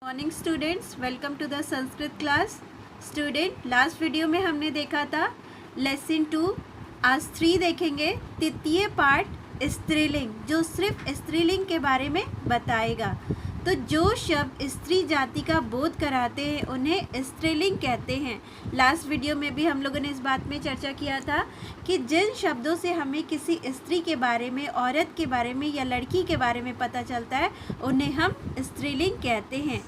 Morning students, welcome to the Sanskrit class. Student, last video में हमने देखा था लेसन 2। आज 3 देखेंगे, तृतीय पार्ट स्त्रीलिंग, जो सिर्फ स्त्रीलिंग के बारे में बताएगा। तो जो शब्द स्त्री जाति का बोध कराते हैं उन्हें स्त्रीलिंग कहते हैं। लास्ट वीडियो में भी हम लोगों ने इस बात में चर्चा किया था कि जिन शब्दों से हमें किसी स्त्री के बारे में, औरत के बारे में या लड़की के बारे में पता चलता है उन्हें हम स्त्रीलिंग कहते हैं।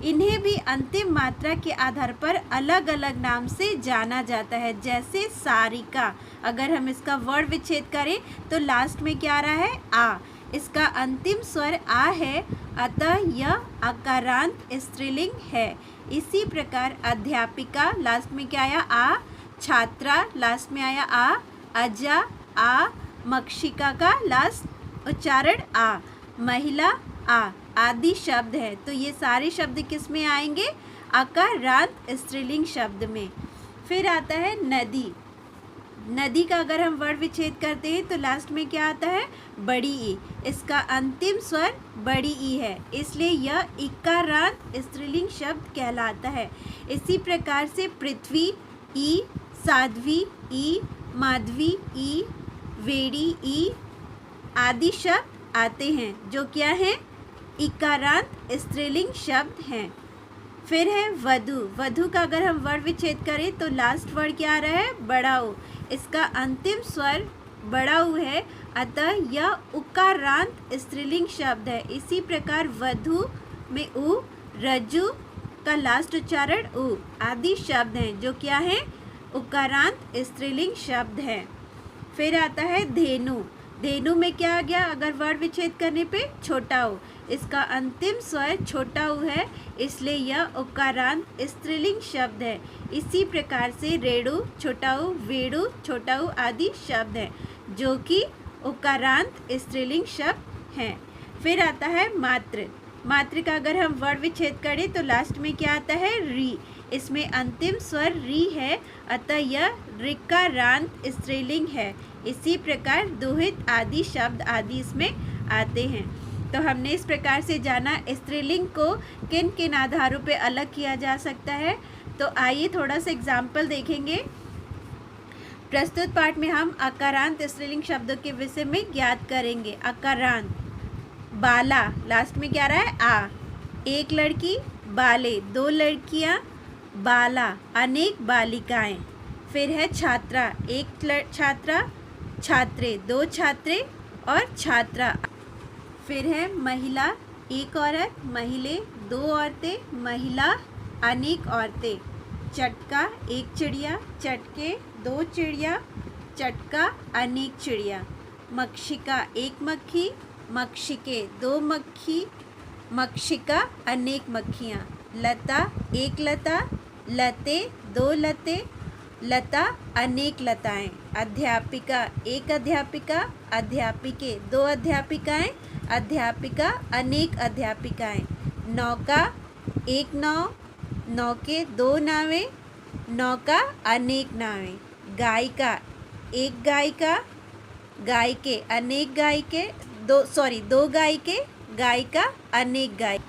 इन्हें भी अंतिम मात्रा के आधार पर अलग अलग नाम से जाना जाता है। जैसे सारिका, अगर हम इसका वर्ण विच्छेद करें तो लास्ट में क्या आ रहा है? आ। इसका अंतिम स्वर आ है, अतः यह अकारांत स्त्रीलिंग है। इसी प्रकार अध्यापिका, लास्ट में क्या आया? आ। छात्रा, लास्ट में आया आ। अजा, आ। मक्षिका का लास्ट उच्चारण आ। महिला, आ। आदि शब्द है। तो ये सारे शब्द किस में आएंगे? अकारांत स्त्रीलिंग शब्द में। फिर आता है नदी। नदी का अगर हम वर्ण विच्छेद करते हैं तो लास्ट में क्या आता है? बड़ी ई। इसका अंतिम स्वर बड़ी ई है, इसलिए यह इकारांत स्त्रीलिंग शब्द कहलाता है। इसी प्रकार से पृथ्वी ई, साध्वी ई, माधवी ई, वेड़ी ई आदि शब्द आते हैं, जो क्या है? इकारांत स्त्रीलिंग शब्द हैं। फिर है वधु। वधु का अगर हम वर्ण विच्छेद करें तो लास्ट वर्ड क्या आ रहा है? बड़ा ऊ। इसका अंतिम स्वर बड़ा ऊ है, अतः यह उकारांत स्त्रीलिंग शब्द है। इसी प्रकार वधु में ऊ, रज्जु का लास्ट उच्चारण ऊ आदि शब्द हैं, जो क्या है? उकारांत स्त्रीलिंग शब्द है। फिर आता है धेनु। धेनु में क्या आ गया अगर वर्ण विच्छेद करने पे? छोटा ऊ। इसका अंतिम स्वर छोटा ऊ है, इसलिए यह उकारांत स्त्रीलिंग शब्द है। इसी प्रकार से रेणु, छोटा ऊ, वेणु, छोटा ऊ आदि शब्द हैं, जो कि उकारांत स्त्रीलिंग शब्द हैं। फिर आता है मात्र। मात्र का अगर हम वर्ण विच्छेद करें तो लास्ट में क्या आता है? री। इसमें अंतिम स्वर री है, अतः यह ऋकारांत स्त्रीलिंग है। इसी प्रकार दुहित आदि शब्द आदि इसमें आते हैं। तो हमने इस प्रकार से जाना स्त्रीलिंग को किन किन आधारों पे अलग किया जा सकता है। तो आइए थोड़ा सा एग्जाम्पल देखेंगे। प्रस्तुत पाठ में हम अकारांत स्त्रीलिंग शब्दों के विषय में ज्ञात करेंगे। अकारांत, बाला, लास्ट में क्या रहा है? आ। एक लड़की, बाले, दो लड़कियां, बाला, अनेक बालिकाएं। फिर है छात्रा, एक छात्रा, छात्रे, दो छात्रे और छात्रा। फिर है महिला, एक औरत, महिले, दो औरतें, महिला, अनेक औरतें। चटका, एक चिड़िया, चटके, दो चिड़िया, चटका, अनेक चिड़िया। मक्षिका, एक मक्खी, मक्षिके, दो मक्खी, मक्षिका, अनेक मक्खियाँ। लता, एक लता, लते, दो लते, लता, अनेक लताएं। अध्यापिका, एक अध्यापिका, अध्यापिके, दो अध्यापिकाएं, अध्यापिका, अनेक अध्यापिकाएं। नौका, एक नाव, नौके, दो नावें, नौका, अनेक नावें। गायिका, एक गायिका, गायिके, अनेक गायिके, दो गायिके, गायिका, अनेक गायिक।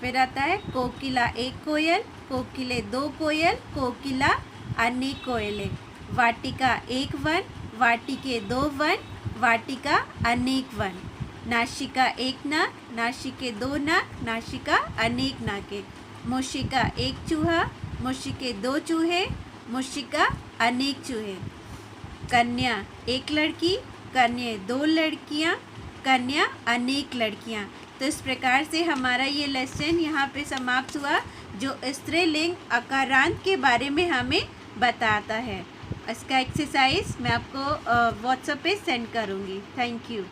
फिर आता है कोकिला, एक कोयल, कोकिले, दो कोयल, कोकिला, अनेक कोयलें। वाटिका, एक वन, वाटिके, दो वन, वाटिका, अनेक वन। नासिका, एक नाक, नासिके, दो नाक, नासिका, अनेक नाकें। मूषिका, एक चूहा, मूषिके, दो चूहे, मूषिका, अनेक चूहे। कन्या, एक लड़की, कन्या, दो लड़कियां, कन्या, अनेक लड़कियां। तो इस प्रकार से हमारा ये लेसन यहाँ पे समाप्त हुआ, जो स्त्रीलिंग अकारांत के बारे में हमें बताता है। इसका एक्सरसाइज मैं आपको व्हाट्सएप पे सेंड करूँगी। Thank you.